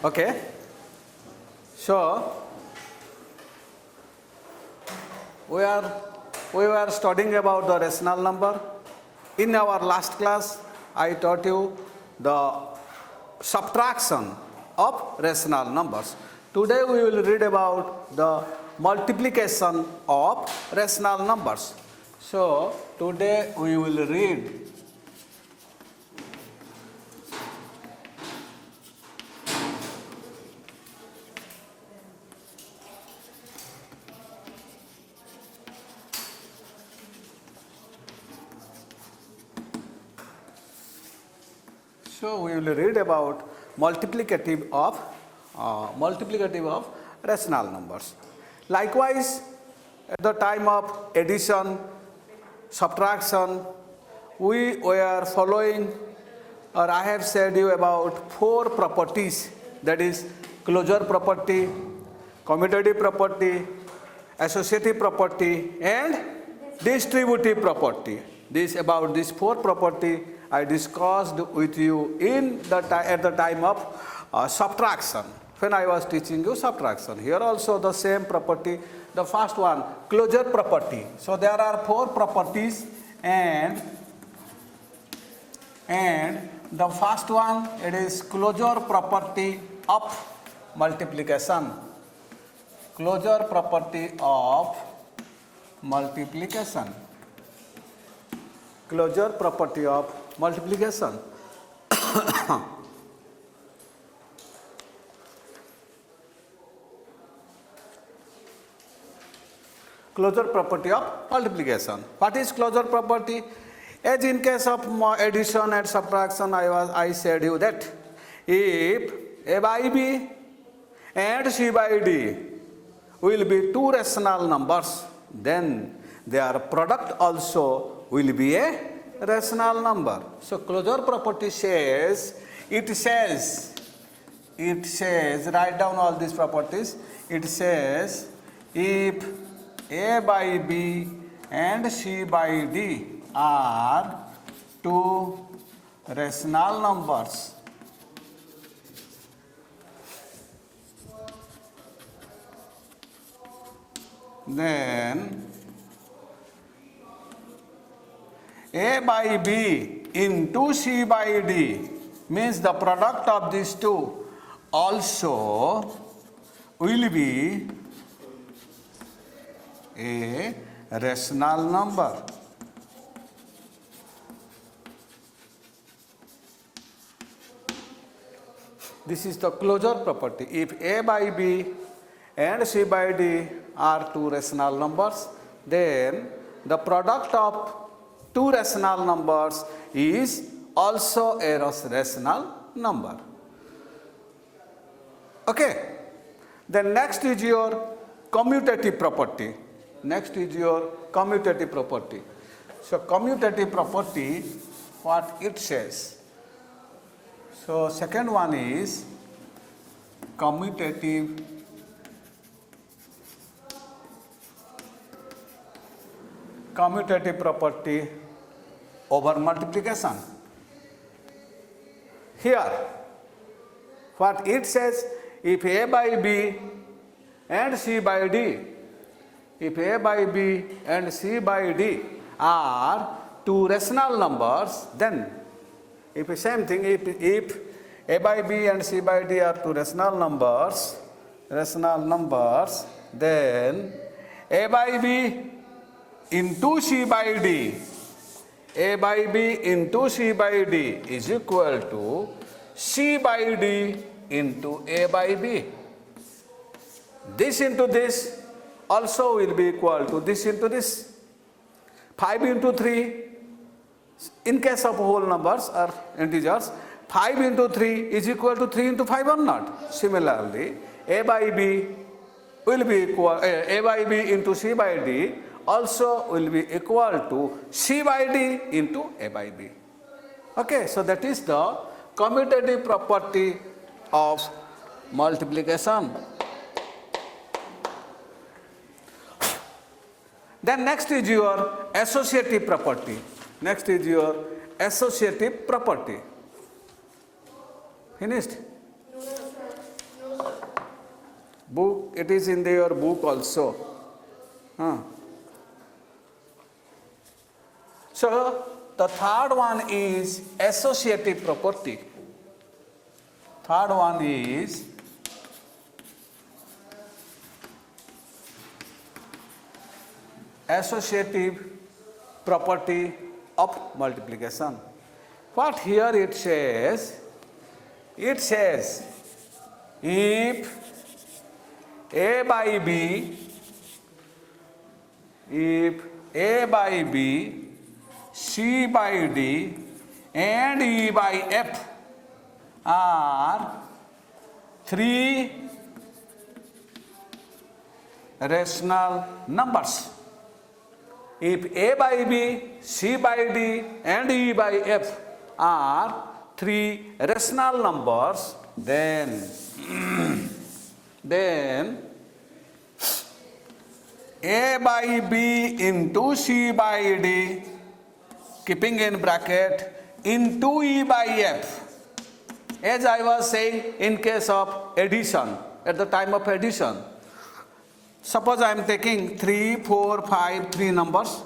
Okay. So we were studying about the rational number. In our last class, I taught you the subtraction of rational numbers. Today we will read about the multiplication of rational numbers. So today we will read about multiplicative of rational numbers. Likewise, at the time of addition, subtraction, we were following, or I have said you about 4 properties, that is closure property, commutative property, associative property, and distributive property. About these 4 property I discussed with you at the time of subtraction, when I was teaching you subtraction. Here also the same property. The first one, closure property. So there are 4 properties, and the first one, it is closure property of multiplication. Closure property of multiplication. Closure property of multiplication. Closure property of multiplication. What is closure property? As in case of addition and subtraction, I said you that if A by B and C by D will be 2 rational numbers, then their product also will be a rational number. So closure property says, write down all these properties. It says if A by B and C by D are 2 rational numbers, then A by B into C by D means the product of these 2 also will be a rational number. This is the closure property. If A by B and C by D are 2 rational numbers, then the product of 2 rational numbers is also a rational number. Okay. Then next is your commutative property. So commutative property, what it says. So second one is commutative property over multiplication. Here, what it says, if A by B and C by D, are 2 rational numbers, then if A by B and C by D are 2 rational numbers, then A by B into C by D, is equal to C by D into A by B. This into this also will be equal to this into this. 5 into 3, in case of whole numbers or integers, 5 into 3 is equal to 3 into 5 or not. Similarly, A by B into C by D also will be equal to C by D into A by B. Okay, so that is the commutative property of multiplication. Then next is your associative property. Finished? Book, it is in your book also. So the third one is associative property. Third one is associative property of multiplication. What here it says? It says if A by B, if A by B, C by D and E by F are three rational numbers. If A by B, C by D and E by F are three rational numbers, then A by B into C by D, keeping in bracket, into E by F. As I was saying in case of addition, at the time of addition, suppose I am taking 3, 4, 5, 3 numbers.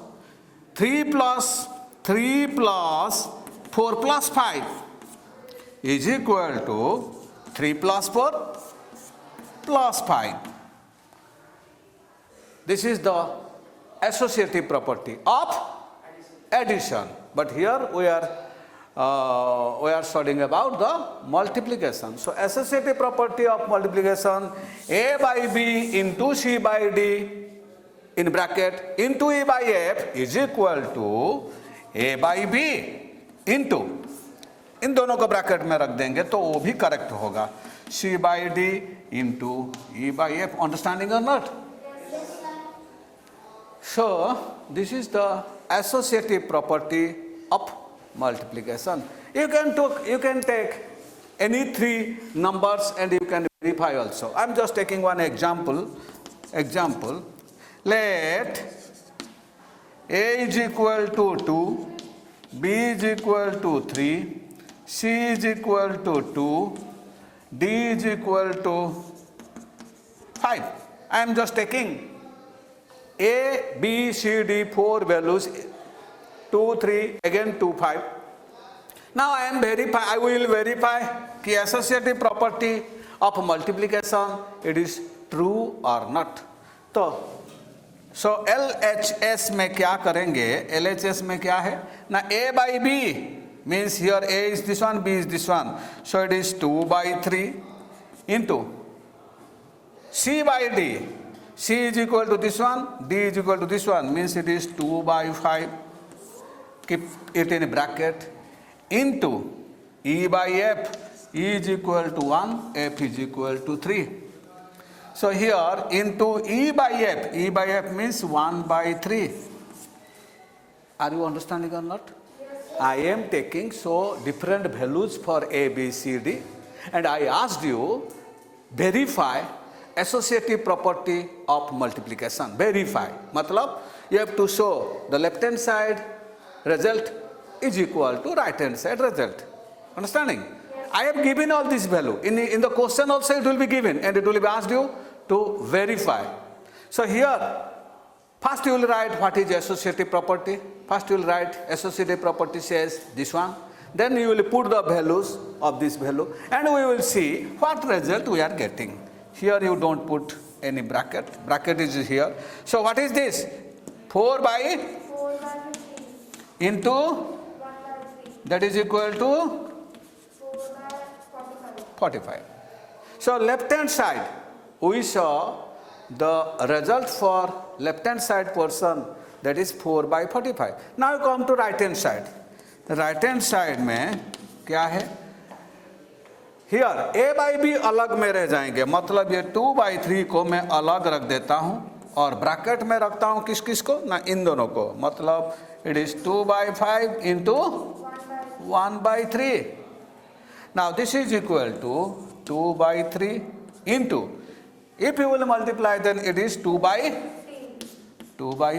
3 plus 4 plus 5 is equal to 3 plus 4 plus 5. This is the associative property of addition. But here we are studying about the multiplication. So associative property of multiplication, A by B into C by D in bracket into E by F is equal to A by B into, इन दोनों को bracket में रख देंगे तो वो भी correct होगा, C by D into E by F. Understanding or not? So this is the associative property of multiplication. You can take any three numbers and you can verify also. I am just taking one example. Let A is equal to 2, B is equal to 3, C is equal to 2, D is equal to 5. I am just taking A, B, C, D, 4 values, 2, 3, again 2, 5. Now I will verify the associative property of multiplication, it is true or not. So LHS में क्या करेंगे? LHS में क्या है ना? A by B means here A is this one, B is this one, so it is 2 by 3 into C by D. C is equal to this one, D is equal to this one, means it is 2 by 5. Keep it in bracket into E by F. E is equal to 1, F is equal to 3. So here into E by F means 1 by 3. Are you understanding or not? Yes, I am taking so different values for A, B, C, D, and I asked you verify associative property of multiplication. Verify मतलब you have to show the left hand side result is equal to right hand side result. Understanding? Yes. I have given all this value. In the question also it will be given and it will be asked you to verify. So here first you will write what is associative property. First you will write associative property says this one. Then you will put the values of this value and we will see what result we are getting. Here you don't put any bracket. Bracket is here. So what is this? 4 by 15 into 1 by 3. That is equal to 4 by 45. So left hand side we saw the result for left hand side portion, that is 4 by 45. Now you come to right hand side. The right hand side में क्या है? Here A by B अलग में रह जाएंगे, मतलब ये 2 by 3 को मैं अलग रख देता हूँ और ब्रैकेट में रखता हूँ किस को ना, इन दोनों को, मतलब it is 2 by 5 into 1 by 3. Now this is equal to 2 by 3 into, if you will multiply then it is 2 by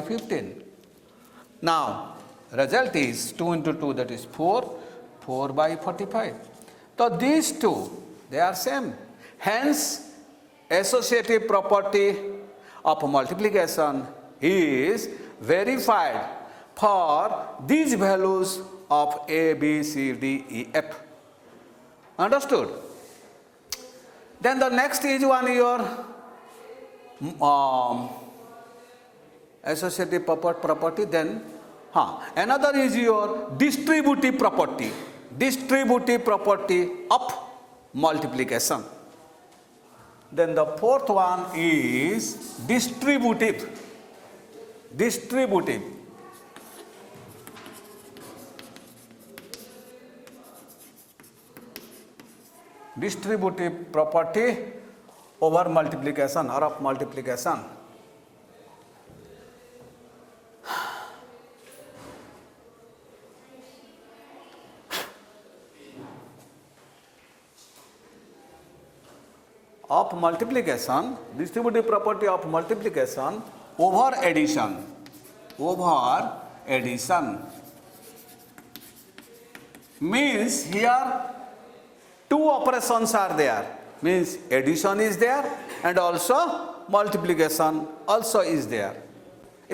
15. Now result is 2 into 2, that is 4, 4 by 45. So these two, they are same. Hence associative property of multiplication is verified for these values of A, B, C, D, E, F. Understood? Then the next is one your associative property. Then another is your distributive property. Distributive property of multiplication. Then the fourth one is distributive. Distributive. Distributive property over multiplication or of multiplication. Of multiplication, distributive property of multiplication over addition. Over addition means here two operations are there. Means addition is there and also multiplication also is there.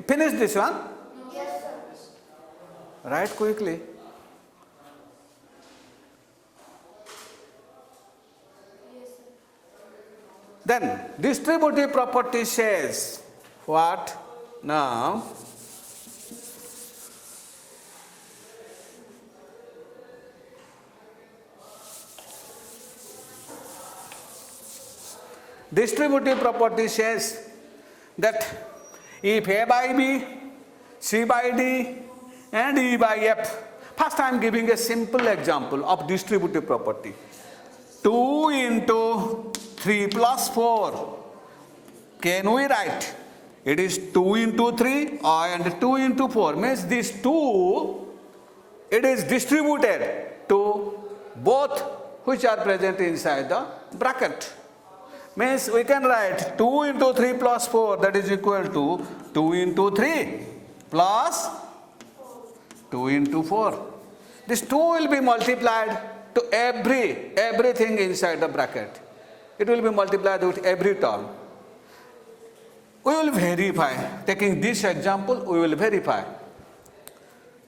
Finish this one? Yes, sir. Write quickly. Then distributive property says what? Now distributive property says that if A by B, C by D and E by F. First I am giving a simple example of distributive property. 2 into 3 plus 4. Can we write? It is 2 into 3 and 2 into 4. Means this 2, it is distributed to both which are present inside the bracket. Means we can write 2 into 3 plus 4, that is equal to 2 into 3 plus 2 into 4. This 2 will be multiplied to everything inside the bracket. It will be multiplied with every term. We will verify. Taking this example, we will verify.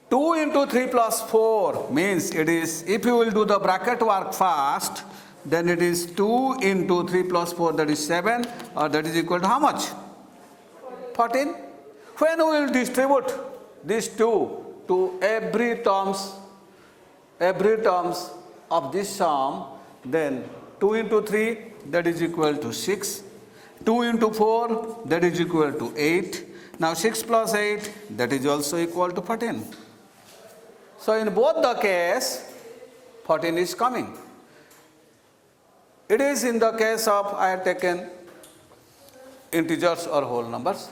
2 into 3 plus 4 means it is, if you will do the bracket work fast, then it is 2 into 3 plus 4, that is 7, or that is equal to how much? 14. When we will distribute these 2 to every terms of this sum, then 2 into 3, that is equal to 6. 2 into 4, that is equal to 8. Now 6 plus 8, that is also equal to 14. So in both the case, 14 is coming. It is in the case of I have taken integers or whole numbers.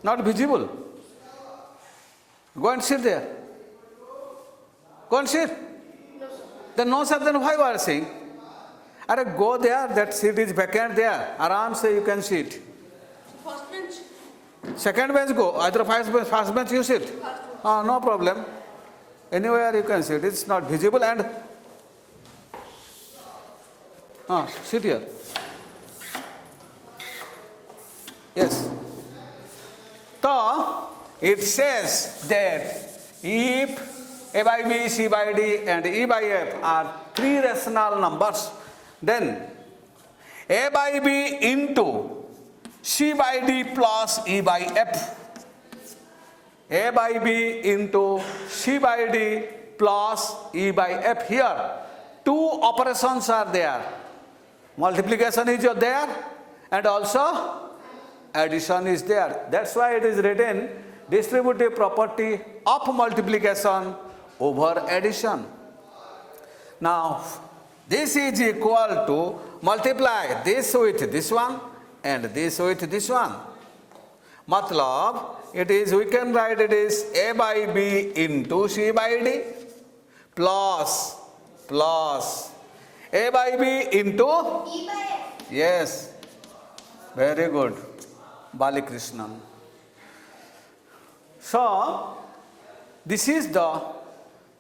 Not visible. Go and sit there. Go and sit. Then no sir, then why you are saying? Are go there, that seat is vacant there. Aram se you can sit. First bench. Second bench go. Either first bench you sit. No problem. Anywhere you can sit. It's not visible and sit here. Yes. So it says that if A by B, C by D and E by F are three rational numbers, then A by B into C by D plus E by F. A by B into C by D plus E by F. Here, two operations are there. Multiplication is there and also addition is there. That's why it is written distributive property of multiplication over addition. Now, this is equal to multiply this with this one and this with this one. Matlab, it is, we can write it is A by B into C by D plus A by B into E by F. Yes, very good, Bali Krishnan. So, this is the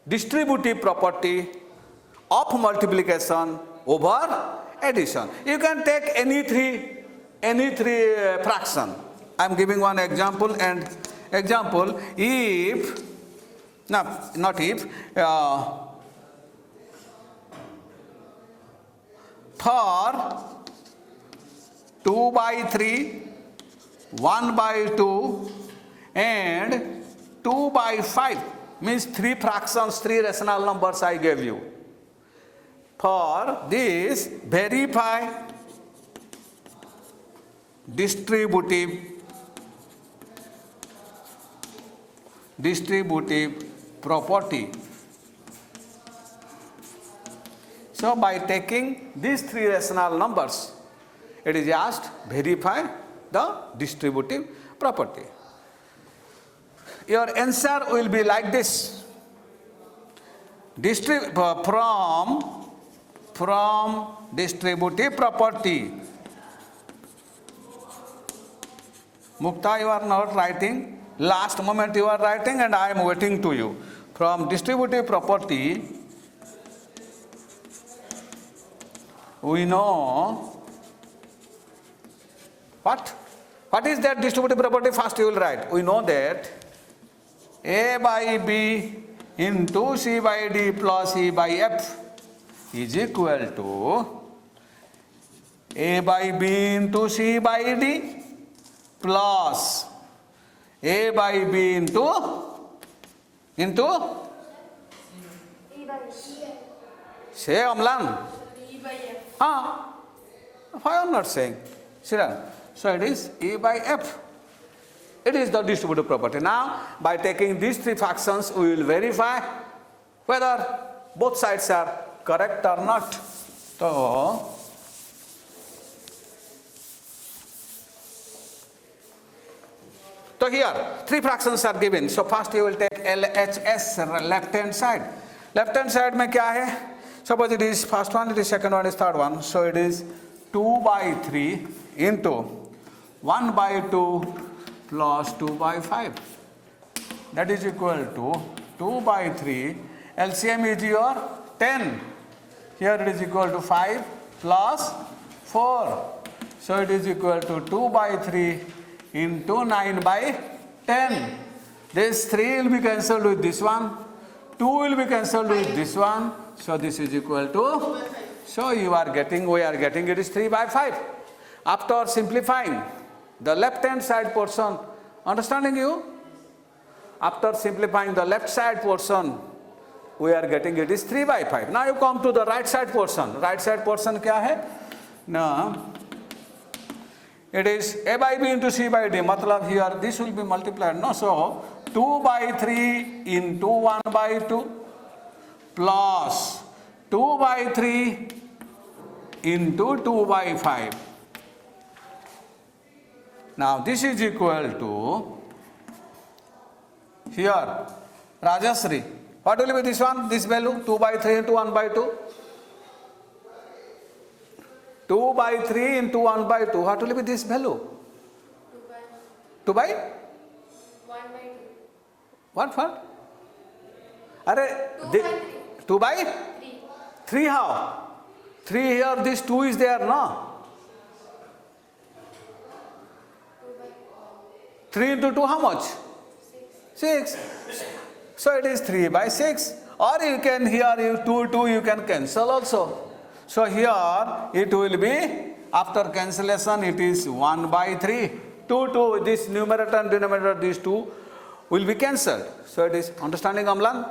distributive property of multiplication over addition. You can take any three fraction. I am giving one example, and example, if, no, not if, for 2 by 3, 1 by 2 and 2 by 5, means three fractions, three rational numbers I gave you. For this, verify distributive property. So by taking these three rational numbers, it is asked verify the distributive property. Your answer will be like this. From distributive property. Mukta, you are not writing. Last moment you are writing and I am waiting to you. From distributive property, we know what? What is that distributive property? First you will write. We know that A by B into C by D plus E by F is equal to A by B into C by D plus A by B into E by F. say Amlan. E by F. Why I am not saying? Sit down. So it is E by F. It is the distributive property. Now, by taking these three fractions, we will verify whether both sides are correct or not. So here, three fractions are given. So first you will take LHS, left hand side. Left hand side mein kya hai? Suppose it is first one, it is second one, it is third one. So it is 2 by 3 into 1 by 2 plus 2 by 5. That is equal to 2 by 3. LCM is your 10. Here it is equal to 5 plus 4. So it is equal to 2 by 3 into 9 by 10. This 3 will be cancelled with this one. 2 will be cancelled with this one. So this is equal to, so you are getting, we are getting it is 3 by 5. After simplifying the left hand side portion, understanding you? After simplifying the left side portion, we are getting it is 3 by 5. Now you come to the right side portion. Right side portion kya hai? Now, it is A by B into C by D. Matlab here this will be multiplied. No, so 2 by 3 into 1 by 2 plus 2 by 3 into 2 by 5. Now this is equal to, here, Rajasri, what will be this one, this value, 2 by 3 into 1 by 2? 2 by 3 into 1 by 2, what will be this value? 2 by 1 by 2. What? Are 2 by 3 how? 3 here, this 2 is there, no? 3 into 2 how much? 6. So it is 3 by 6. Or you can, here you 2 you can cancel also. So here it will be, after cancellation it is 1 by 3. 2, this numerator and denominator, these 2 will be cancelled. So it is, understanding Amlan?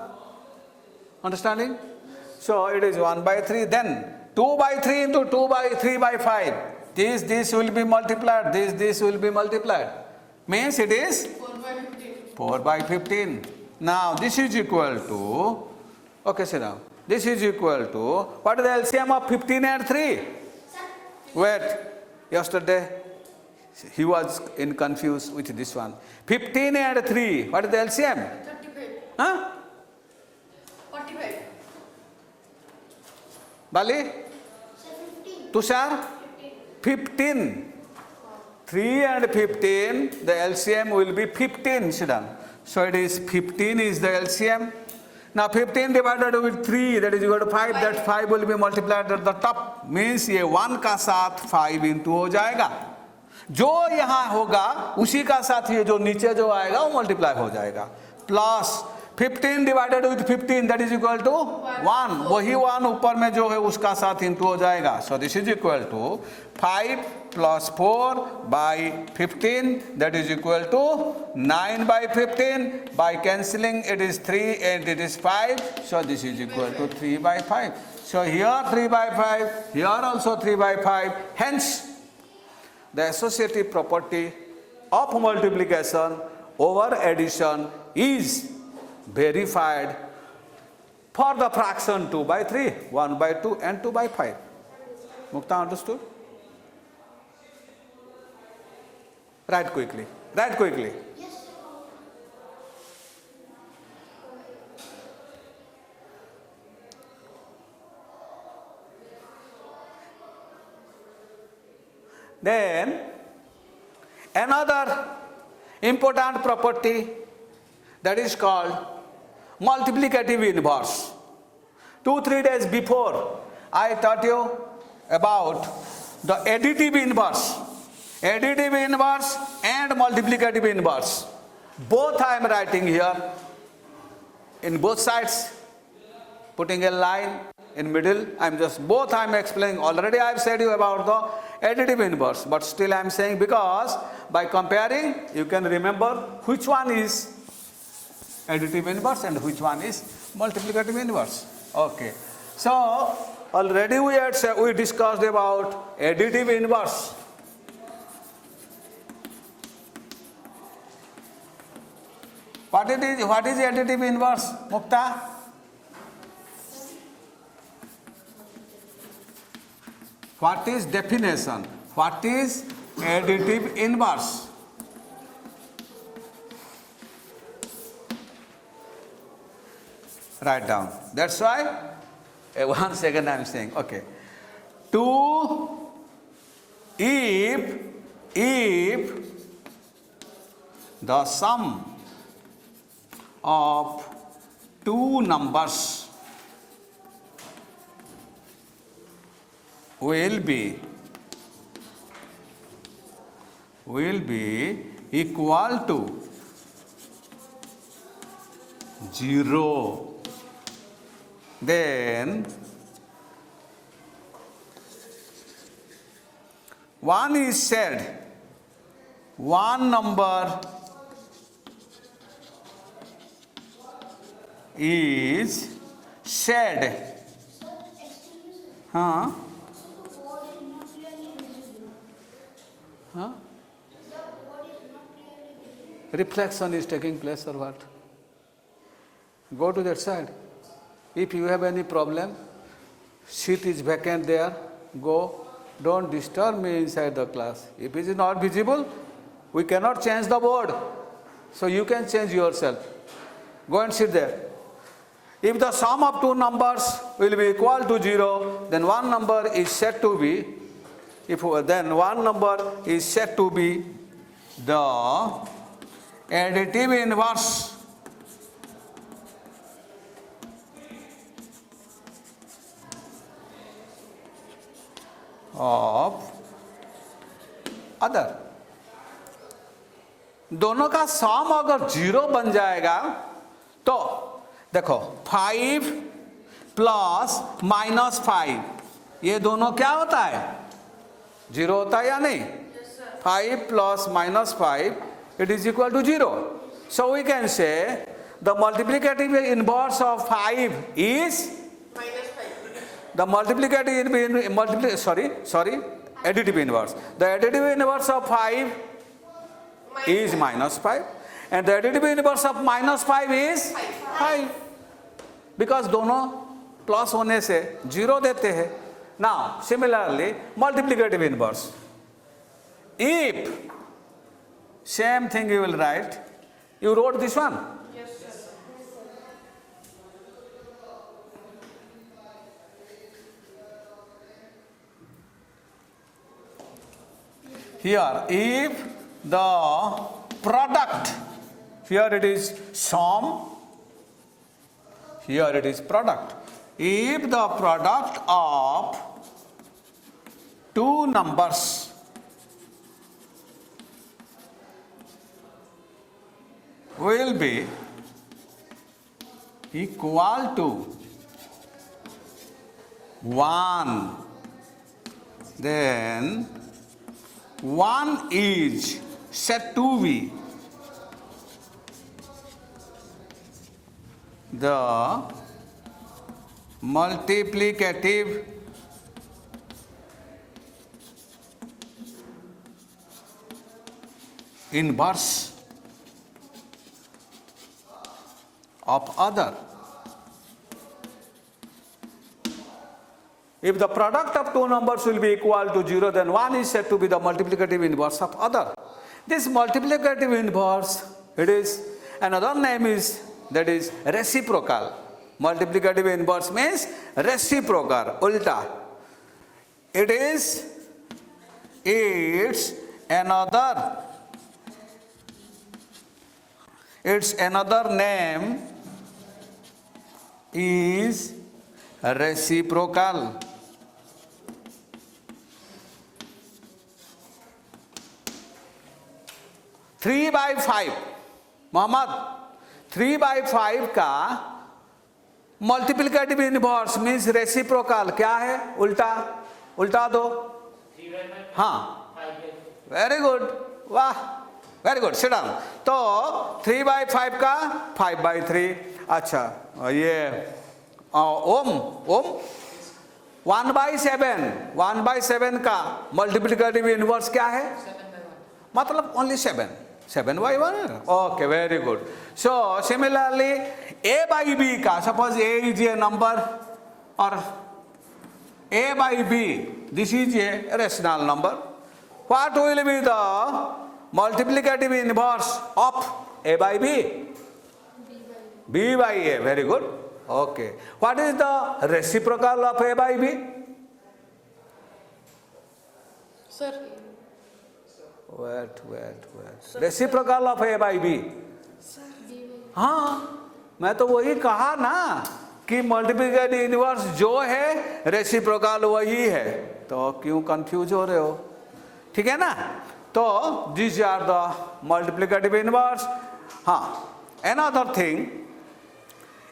Understanding? So it is 1 by 3. Then 2 by 3 into 2 by 3 by 5. This will be multiplied. This will be multiplied. Means it is 4 by 15. Now this is equal to, okay, sit down. This is equal to, what is the LCM of 15 and 3? Wait, yesterday he was confused with this one. 15 and 3, what is the LCM? 35. Huh? 45. Bali? 15. Tushar? 15. 3 and 15, the LCM will be 15, Siddhan. So it is 15 is the LCM. Now 15 divided with 3, that is equal to 5, that 5 will be multiplied at the top. Means ये 1 का साथ 5 into हो जाएगा. जो यहाँ होगा उसी का साथ ये जो नीचे जो आएगा वो मल्टीप्लाई हो जाएगा. Plus 15 divided with 15 that is equal to 1. वही 1 ऊपर में जो है उसका साथ इंटू हो जाएगा. So this is equal to 5 plus 4 by 15 that is equal to 9 by 15. By cancelling it is 3 and it is 5. So this is equal to 3 by 5. So here 3 by 5, here also 3 by 5. Hence the associative property of multiplication over addition is verified for the fraction 2 by 3, 1 by 2 and 2 by 5. Mukta understood? Write quickly. Write quickly. Yes. Then another important property that is called multiplicative inverse. 2-3 days before I taught you about the additive inverse. Additive inverse and multiplicative inverse. Both I am writing here in both sides, putting a line in middle. I am just both I am explaining. Already I have said you about the additive inverse, but still I am saying because by comparing you can remember which one is additive inverse and which one is multiplicative inverse. Okay. So already we discussed about additive inverse. What is additive inverse, Mukta? What is definition? What is additive inverse? Write down. That's why, 1 second I am saying, okay. 2, if the sum of two numbers will be equal to 0, then one is said, one number is said. Huh? Huh? Reflection is taking place or what? Go to that side. If you have any problem, seat is vacant there, go. Don't disturb me inside the class. If it is not visible, we cannot change the board. So you can change yourself. Go and sit there. If the sum of two numbers will be equal to 0, then one number is said to be, then one number is said to be the additive inverse of other. दोनों का सम अगर 0 बन जाएगा तो देखो 5 plus -5 ये दोनों क्या होता है? 0 होता है या नहीं? 5 plus -5 it is equal to 0. So we can say the multiplicative inverse of 5 is the additive inverse. The additive inverse of 5 is -5 and the additive inverse of -5 is 5 because दोनों प्लस होने से 0 देते हैं. Now similarly multiplicative inverse, if same thing you will write, you wrote this one. Yes, sir. Here if the product, here it is sum, here it is product. If the product of two numbers will be equal to 1, then 1 is said to be the multiplicative inverse of other. If the product of two numbers will be equal to 0, then 1 is said to be the multiplicative inverse of other. This multiplicative inverse, it is, another name is, that is reciprocal. Multiplicative inverse means reciprocal, ulta. It's another name is reciprocal. Three by 5, Mohammad 3/5 का multiplicative inverse means reciprocal क्या है? उल्टा, उल्टा दो. हाँ, very good, वाह, very good, sit down. तो 3/5 का 5/3. अच्छा, ये ओम 1/7 का मल्टीप्लिकेटिव इनवर्स क्या है? मतलब only 7/1. Okay, very good. So similarly, a by b का, suppose a is a number or a by b, this is a rational number. What will be the multiplicative inverse of a by b? B by a. Very good. Okay. What is the reciprocal of a by b? Sir. Wait. Reciprocal of a by b. हाँ, मैं तो वही कहा ना कि multiplicative inverse जो है reciprocal वही है. तो क्यों कंफ्यूज हो रहे हो? ठीक है ना. तो this are the multiplicative inverse. हाँ, another thing,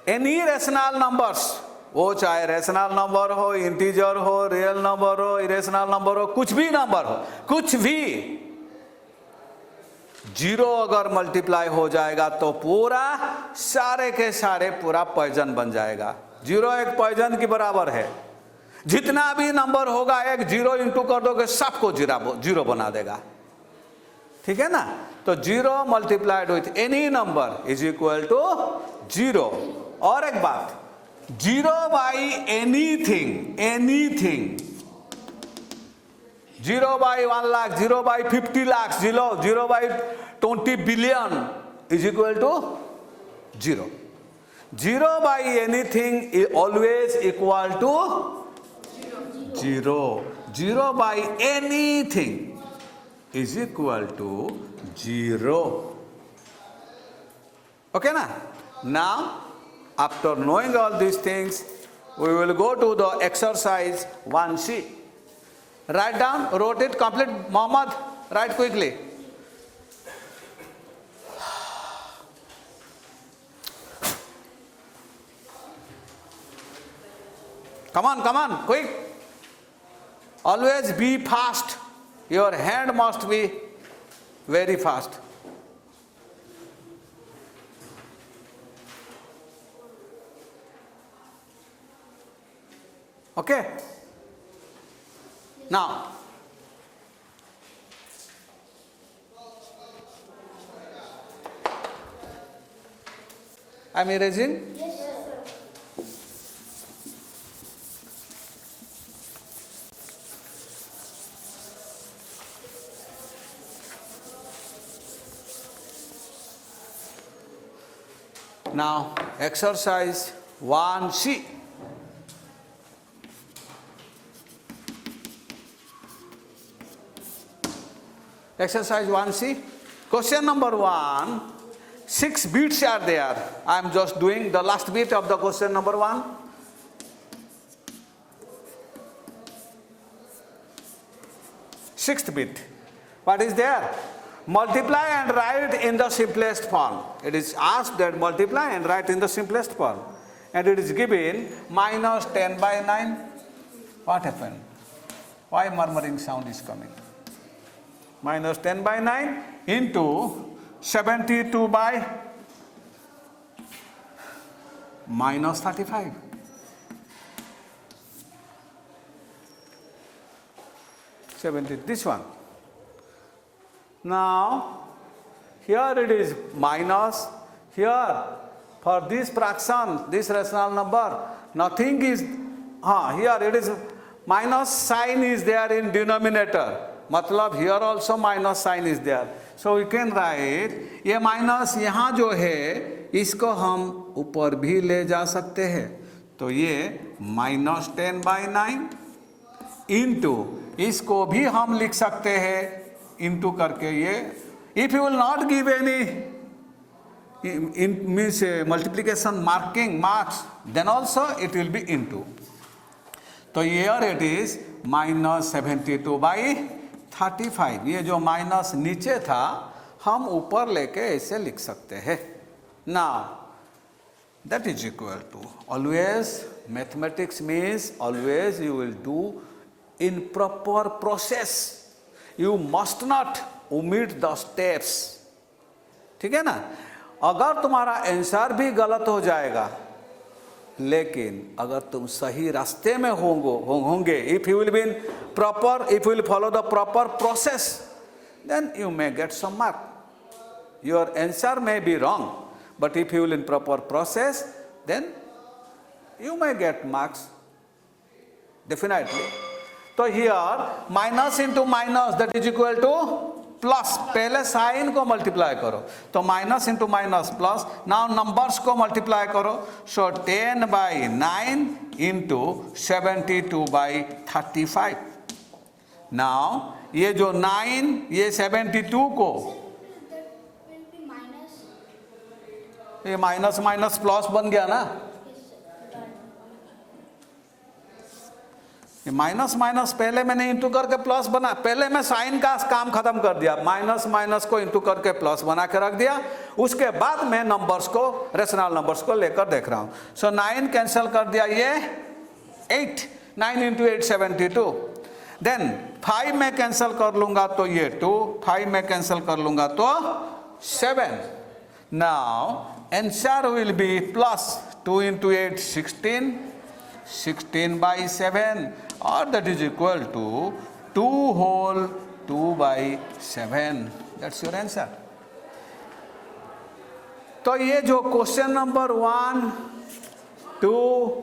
any rational numbers, वो चाहे रेशनल नंबर हो, इंटीजर हो, रियल नंबर हो, इरेशनल नंबर हो, कुछ भी नंबर हो, कुछ भी 0 अगर मल्टीप्लाई हो जाएगा तो पूरा सारे के सारे पूरा पॉइजन बन जाएगा. 0 एक पॉइजन की बराबर है. जितना भी नंबर होगा एक 0 इंटू कर दोगे सबको 0 बना देगा. ठीक है ना. तो 0 multiplied with any number is equal to 0. और एक बात, 0 by anything, 0 by 1 lakh, 0 by 50 lakhs, 0 by 20 billion is equal to 0. 0 by anything is always equal to 0. 0 by anything is equal to 0. Okay na? Now, after knowing all these things, we will go to the exercise 1C. Write down, wrote it, complete. Mohammed, write quickly. Come on, quick. Always be fast. Your hand must be very fast. Okay? Now, I'm erasing. Yes, sir. Now, exercise 1C. Exercise 1C. Question number 1. 6 bits are there. I am just doing the last bit of the question number 1. Sixth bit. What is there? Multiply and write in the simplest form. It is asked that multiply and write in the simplest form. And it is given minus 10 by 9. What happened? Why murmuring sound is coming? Minus 10 by 9 into 72 by minus 35. This one. Now, here it is minus. Here, for this fraction, this rational number, nothing is. Here it is minus sign is there in denominator. मतलब here also minus sign is there. So we can write ये minus यहाँ जो है इसको हम ऊपर भी ले जा सकते हैं. तो ये minus 10 by 9 into इसको भी हम लिख सकते हैं into करके ये. If you will not give any means multiplication marks, then also it will be into. तो here it is minus 72 by 35. ये जो माइनस नीचे था हम ऊपर लेके ऐसे लिख सकते हैं. Now that is equal to, always mathematics means always you will do in proper process. You must not omit the steps. ठीक है ना? अगर तुम्हारा आंसर भी गलत हो जाएगा लेकिन अगर तुम सही रास्ते में होंगे, if you will be in proper, if you will follow the proper process, then you may get some mark. Your answer may be wrong, but if you will in proper process, then you may get marks. Definitely. So here minus into minus, that is equal to plus. पहले sign को multiply करो तो minus into minus plus. Now numbers को multiply करो. सो 10 by 9 into 72 by 35. Now ये जो 9 ये 72 को ये माइनस माइनस प्लस बन गया ना. माइनस माइनस पहले मैंने इंटू करके प्लस बना. पहले मैं साइन का काम खत्म कर दिया, माइनस माइनस को इंटू करके प्लस बना के रख दिया. उसके बाद मैं नंबर्स को, रेशनल नंबर्स को लेकर देख रहा हूं. सो 9 कैंसिल कर दिया, ये 8. 9 इंटू 8 72. देन 5 में कैंसिल कर लूंगा तो ये 2. 5 में कैंसिल कर लूंगा तो 7. Now answer will be plus 2 into 8 16. 16 by 7, or that is equal to 2 whole 2 by 7. That's your answer. तो ये जो question number 1, 2,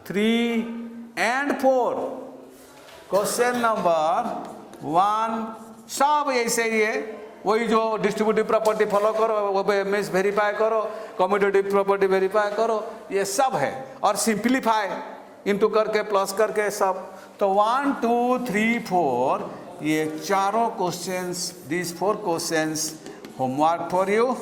3 and 4, question number 1 सब ऐसे ही है. वही जो डिस्ट्रीब्यूटिव प्रॉपर्टी फॉलो करो, वो मिस वेरीफाई करो, कम्यूटेटिव प्रॉपर्टी वेरीफाई करो, ये सब है. और सिंप्लीफाई इंटू करके प्लस करके सब. तो 1, 2, 3, 4 ये चारों questions, these 4 questions homework for you.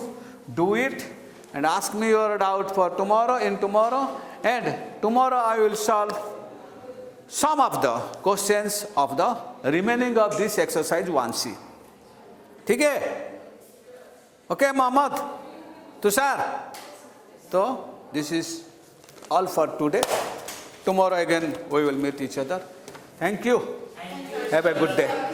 Do it and ask me your doubt for tomorrow, in tomorrow, and tomorrow I will solve some of the questions of the remaining of this exercise 1C. ठीक है? Okay Mohammad, Tushar. तो this is all for today. Tomorrow again we will meet each other. Thank you. Have a good day.